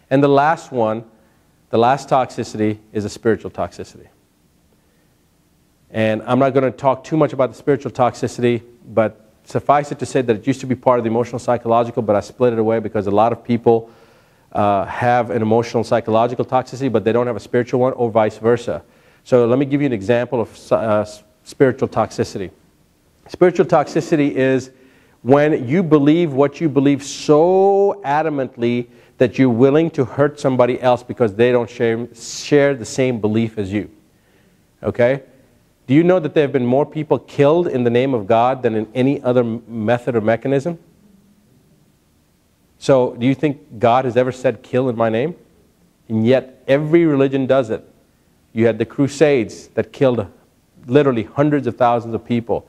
And the last one, the last toxicity, is a spiritual toxicity. And I'm not going to talk too much about the spiritual toxicity, but suffice it to say that it used to be part of the emotional psychological, but I split it away because a lot of people have an emotional psychological toxicity, but they don't have a spiritual one, or vice versa. So let me give you an example of spiritual toxicity. Spiritual toxicity is when you believe what you believe so adamantly that you're willing to hurt somebody else because they don't share the same belief as you. Okay? Do you know that there have been more people killed in the name of God than in any other method or mechanism? So, do you think God has ever said, kill in my name? And yet, every religion does it. You had the Crusades that killed literally hundreds of thousands of people.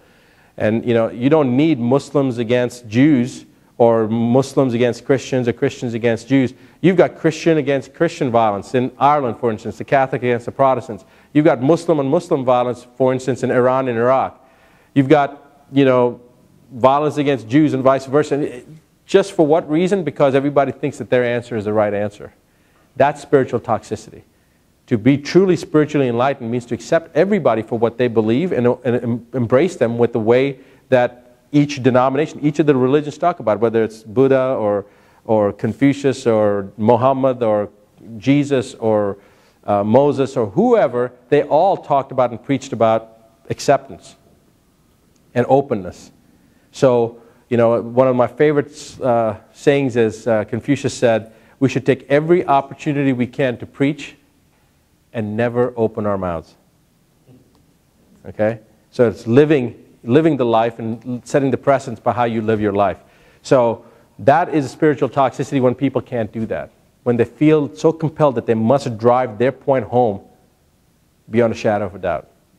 And, you know, you don't need Muslims against Jews, or Muslims against Christians, or Christians against Jews. You've got Christian against Christian violence in Ireland, for instance, the Catholic against the Protestants. You've got Muslim on Muslim violence, for instance, in Iran and Iraq. You've got, you know, violence against Jews and vice versa. And just for what reason? Because everybody thinks that their answer is the right answer. That's spiritual toxicity. To be truly spiritually enlightened means to accept everybody for what they believe and embrace them with the way that each denomination, each of the religions talk about, whether it's Buddha or Confucius or Muhammad or Jesus or Moses or whoever, they all talked about and preached about acceptance and openness. So, you know, one of my favorite sayings is Confucius said, we should take every opportunity we can to preach and never open our mouths. Okay? So it's living the life and setting the precedence by how you live your life. So that is spiritual toxicity when people can't do that. When they feel so compelled that they must drive their point home beyond a shadow of a doubt.